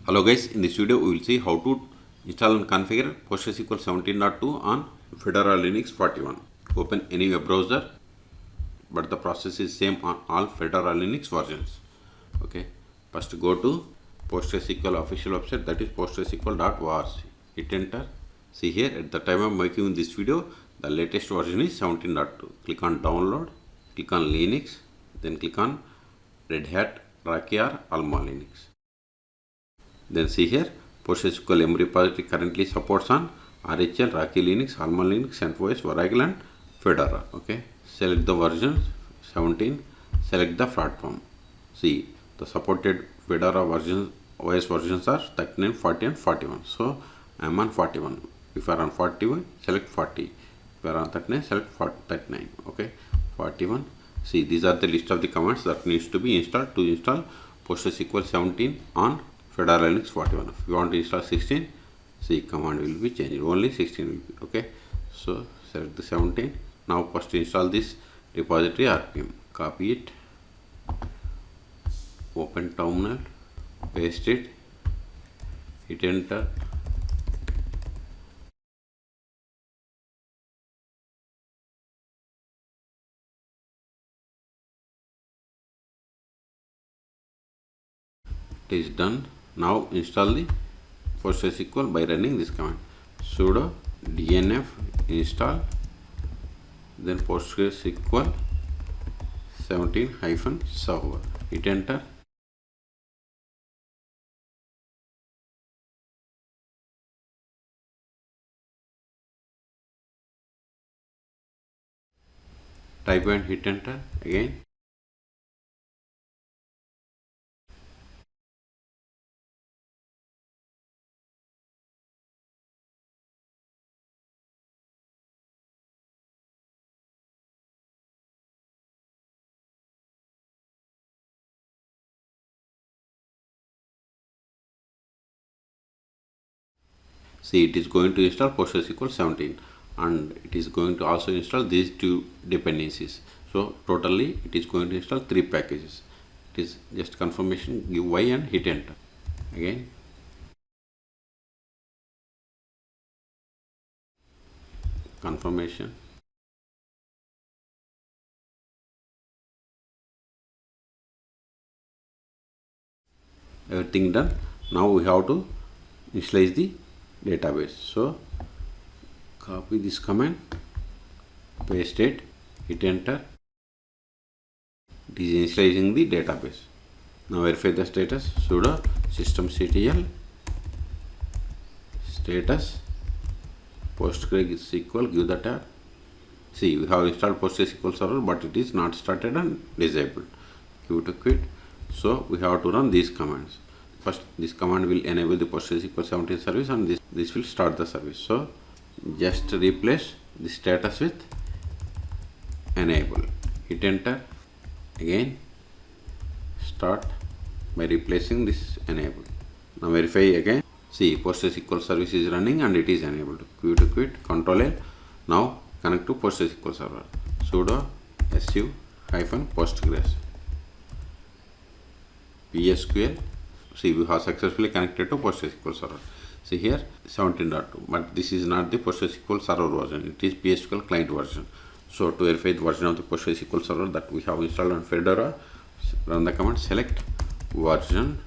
Hello guys, in this video we will see how to install and configure PostgreSQL 17.2 on Fedora Linux 41. Open any web browser, but the process is same on all Fedora Linux versions. Okay, first go to PostgreSQL official website, that is postgresql.org. Hit enter. See here, at the time of making this video, the latest version is 17.2. Click on download, click on Linux, then click on Red Hat, Rocky or Alma Linux. Then see here, PostgreSQL M repository currently supports on RHEL, Rocky Linux, Alma Linux, CentOS, Oracle and Fedora. Okay, select the version 17, select the platform. See, the supported Fedora versions, OS versions are 39, 40 and 41. So I am on 41. If you are on 41, select 40. If you are on 39, select 39. Okay, 41. See, these are the list of the commands that needs to be installed to install PostgreSQL 17 on Fedora Linux 41. If you want to install 16, see, command will be changed. Only 16 will be. Okay, so select the 17. Now first install this repository RPM. Copy it. Open terminal. Paste it. Hit enter. It is done. Now install the PostgreSQL by running this command: sudo dnf install, then PostgreSQL 17-server. Hit enter. Type and hit enter again. See, it is going to install PostgreSQL 17 and it is going to also install these two dependencies. So totally it is going to install 3 packages. It is just confirmation, give Y and hit enter again. Confirmation. Everything done. Now we have to initialize the database. So copy this command, paste it, hit enter. It is initializing the database. Now verify the status. Sudo systemctl status PostgreSQL, give the tab. See, we have installed PostgreSQL server, but it is not started and disabled. Give to quit. So we have to run these commands. First, this command will enable the PostgreSQL 17 service, and this will start the service. So just replace the status with enable. Hit enter again. Start by replacing this enable. Now verify again. See, PostgreSQL service is running and it is enabled. Q to quit, Control L. Now connect to PostgreSQL server. Sudo su-postgres PSQL. See, we have successfully connected to PostgreSQL server. See here 17.2, but this is not the PostgreSQL server version, it is PSQL client version. So to verify the version of the PostgreSQL server that we have installed on Fedora, run the command select version.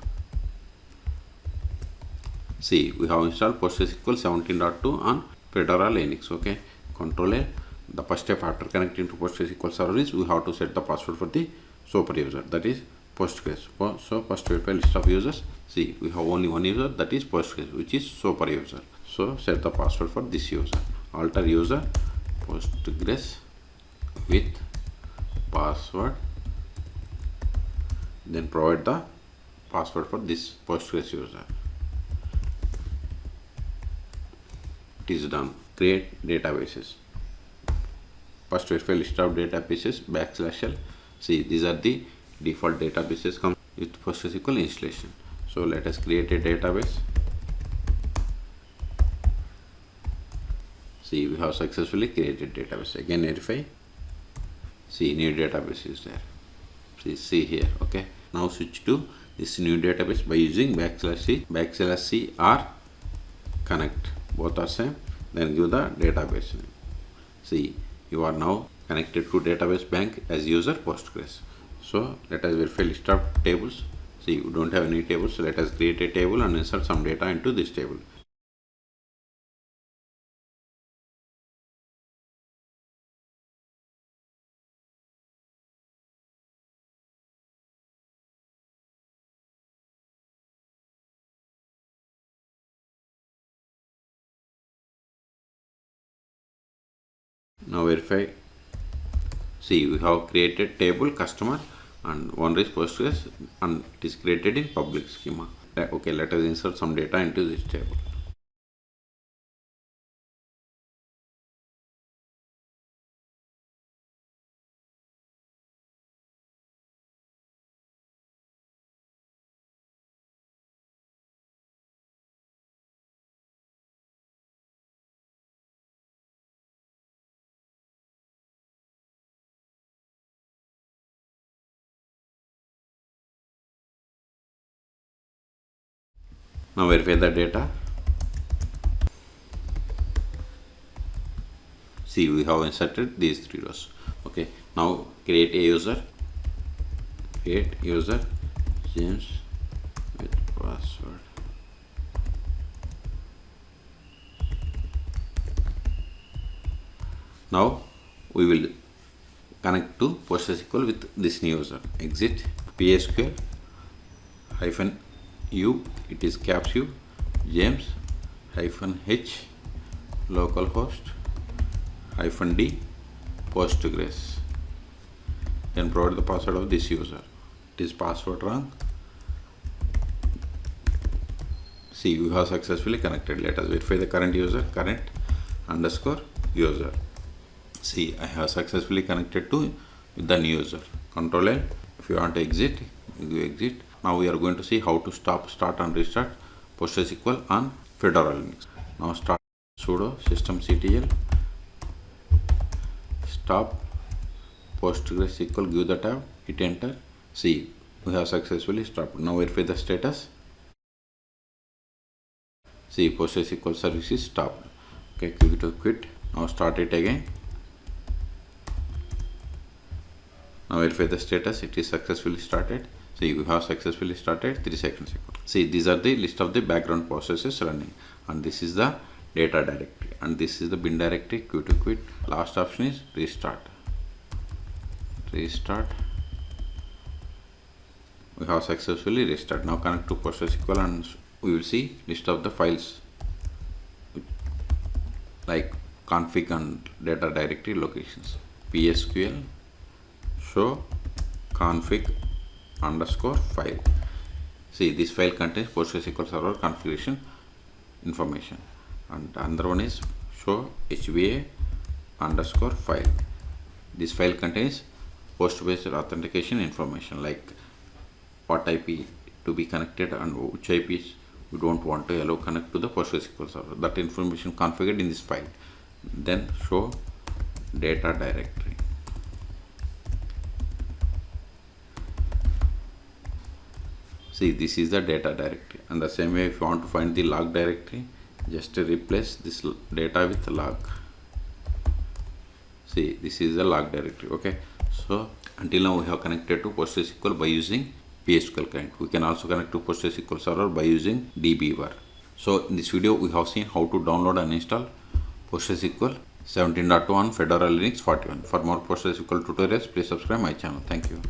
See, we have installed PostgreSQL 17.2 on Fedora Linux. Okay, Control A. The first step after connecting to PostgreSQL server is we have to set the password for the super user, that is Postgres. So first verify list of users. See, we have only one user, that is Postgres, which is super user. So set the password for this user. Alter user Postgres with password. Then provide the password for this Postgres user. It is done. Create databases. First verify list of databases \l. See, these are the default databases come with PostgreSQL installation. So let us create a database. See, we have successfully created database. Again verify. See, new database is there. See here. Okay, now switch to this new database by using \c or connect. Both are same. Then give the database name. See, you are now connected to database bank as user Postgres. So let us verify list of tables. See, we don't have any tables, so let us create a table and insert some data into this table. Now verify. See, we have created table customer and one is Postgres and it is created in public schema. Okay, let us insert some data into this table. Now verify the data. See, we have inserted these 3 rows. Okay, now create a user. Create user James with password. Now we will connect to PostgreSQL with this new user. Exit PSQL -u, it is caps U, James -h localhost -d Postgres. Then provide the password of this user. It is password wrong. See, we have successfully connected. Let us verify the current user, current underscore user. See, I have successfully connected to with the new user. Control L. If you want to exit, you exit. Now we are going to see how to start and restart PostgreSQL on Fedora Linux. Now start sudo systemctl stop PostgreSQL, give the tab, hit enter. See, we have successfully stopped. Now verify the status. See, PostgreSQL service is stopped. Okay, click to quit. Now start it again. Now verify the status. It is successfully started. See, we have successfully started 3 seconds ago. See, these are the list of the background processes running, and this is the data directory, and this is the bin directory. Quit to quit. Last option is restart. Restart. We have successfully restarted. Now connect to PostgreSQL and we will see list of the files like config and data directory locations. PSQL show config underscore file. See, this file contains PostgreSQL server configuration information, and another one is show HBA underscore file. This file contains post-based authentication information like what IP to be connected and which IPs we don't want to allow connect to the PostgreSQL server. That information configured in this file. Then show data directory. See, this is the data directory, and the same way if you want to find the log directory, just replace this data with log. See, this is the log directory. Okay, so until now we have connected to PostgreSQL by using PSQL client. We can also connect to PostgreSQL server by using dbeaver. So in this video we have seen how to download and install PostgreSQL 17.2 on Fedora Linux 41. For more PostgreSQL tutorials, please subscribe my channel. Thank you.